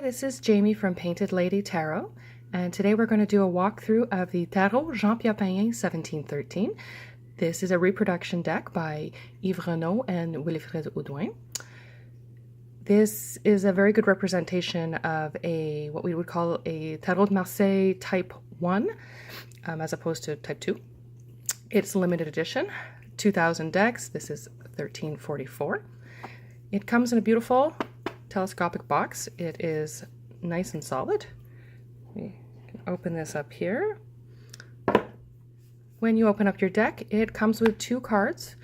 there, this is Jamie from Painted Lady Tarot, and today we're going to do a walkthrough of the Tarot Jean-Pierre Payen 1713. This is a reproduction deck by Yves Renaud and Wilfred Audouin. This is a very good representation of what we would call a Tarot de Marseille Type 1, as opposed to Type 2. It's a limited edition, 2,000 decks. This is 1344. It comes in a beautiful telescopic box. It is nice and solid. We can open this up here. When you open up your deck, it comes with two cards,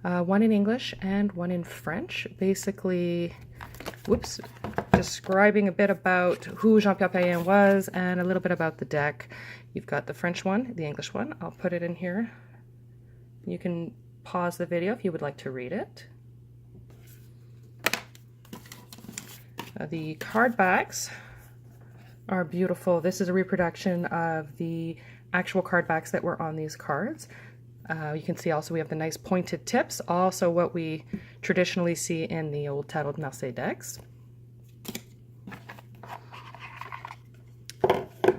one in English and one in French, basically describing a bit about who Jean-Pierre Payen was and a little bit about the deck. You've got the French one, the English one. I'll put it in here. You can pause the video if you would like to read it. The card backs are beautiful. This is a reproduction of the actual card backs that were on these cards. You can see also we have the nice pointed tips, also what we traditionally see in the old Tarot de Marseille decks.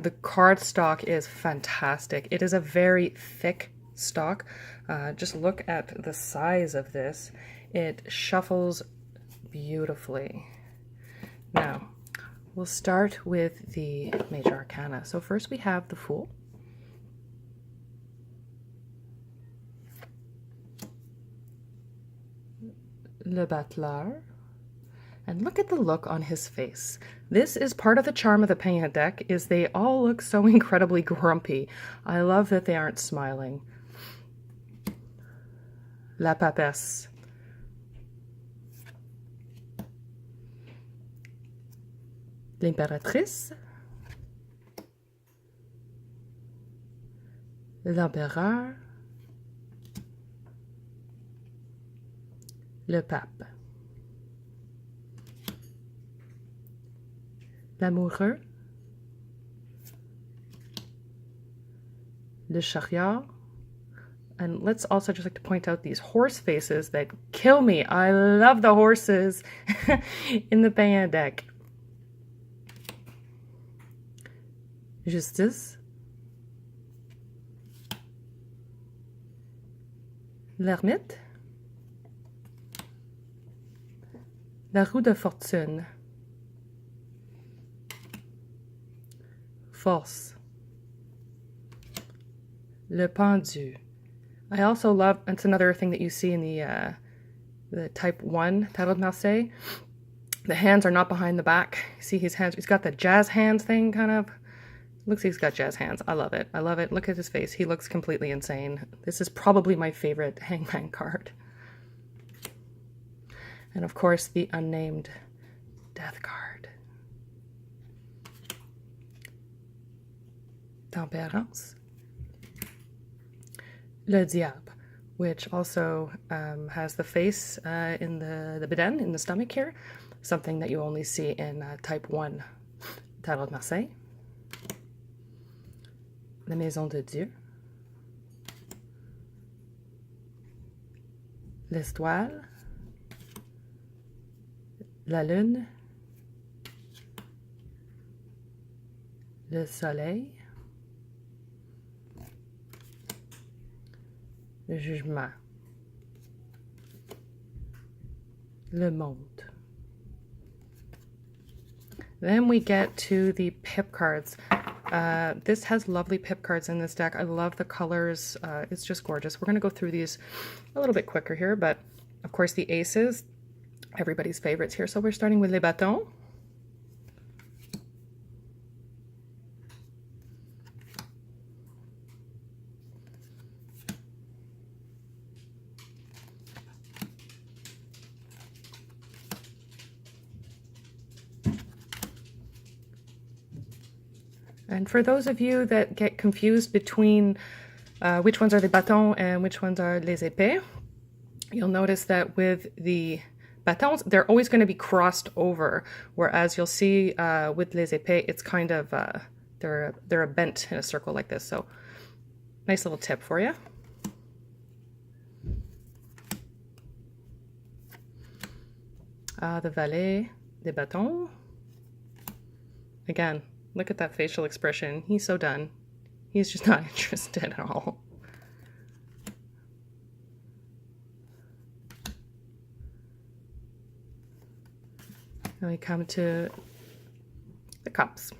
The card stock is fantastic. It is a very thick stock. Just look at the size of this. It shuffles beautifully. Now, we'll start with the major arcana. So first we have the Fool. Le Battleur. And look at the look on his face. This is part of the charm of the Payen deck, is they all look so incredibly grumpy. I love that they aren't smiling. La Papesse. L'Impératrice, l'Empereur, le Pape, l'Amoureux, le Chariot. And let's also just like to point out these horse faces that kill me. I love the horses in the Payen deck. Justice, l'ermite, la roue de fortune, force, le pendu. I also love, it's another thing that you see in the Type 1 Tarot de Marseille. The hands are not behind the back. See his hands, he's got the jazz hands thing kind of. Looks like he's got jazz hands. I love it. I love it. Look at his face. He looks completely insane. This is probably my favorite Hangman card. And of course, the unnamed Death card. Tempérance. Le Diable, which also has the face in the bedaine, in the stomach here. Something that you only see in Type 1 Tarot de Marseille. La Maison de Dieu, l'Étoile, la Lune, le Soleil, le Jugement, le Monde. Then we get to the pip cards. This has lovely pip cards in this deck. I love the colors. It's just gorgeous. We're going to go through these a little bit quicker here, but of course the aces, everybody's favorites here. So we're starting with les batons. And for those of you that get confused between which ones are the batons and which ones are les épées, you'll notice that with the batons, they're always going to be crossed over, whereas you'll see with les épées, it's kind of, they're a bent in a circle like this. So nice little tip for you. The valet des batons, Again, look at that facial expression. He's so done. He's just not interested at all. Now we come to the cups.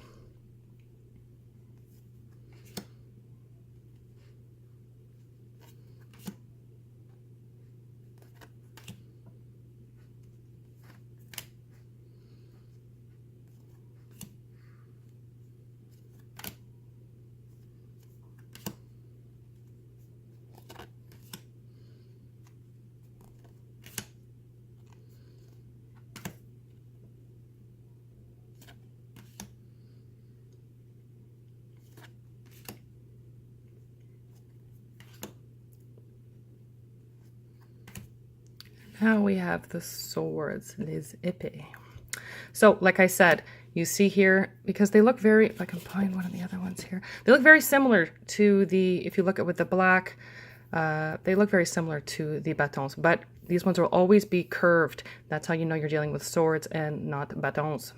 Now we have the swords, les épées. So, like I said, you see here, because they look very, if I can find one of the other ones here, they look very similar to the, if you look at with the black, they look very similar to the batons, but these ones will always be curved. That's how you know you're dealing with swords and not batons.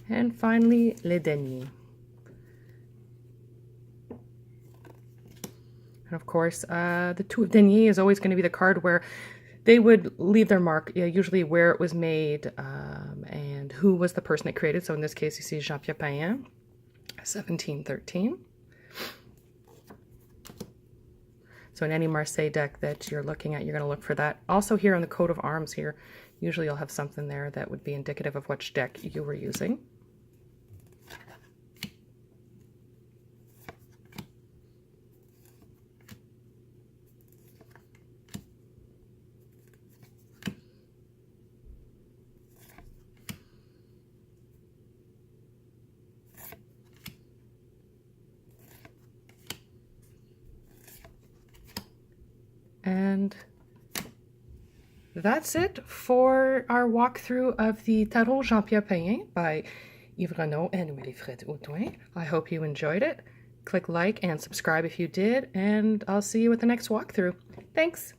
And finally, les deniers. And of course, the two denier is always going to be the card where they would leave their mark, usually where it was made and who was the person that created. So in this case, you see Jean-Pierre Payen, 1713. So in any Marseille deck that you're looking at, you're going to look for that. Also here on the coat of arms here, usually you'll have something there that would be indicative of which deck you were using. And that's it for our walkthrough of the Tarot Jean-Pierre Payen by Yves Renaud and Wilfred Audouin. I hope you enjoyed it. Click like and subscribe if you did, and I'll see you at the next walkthrough. Thanks!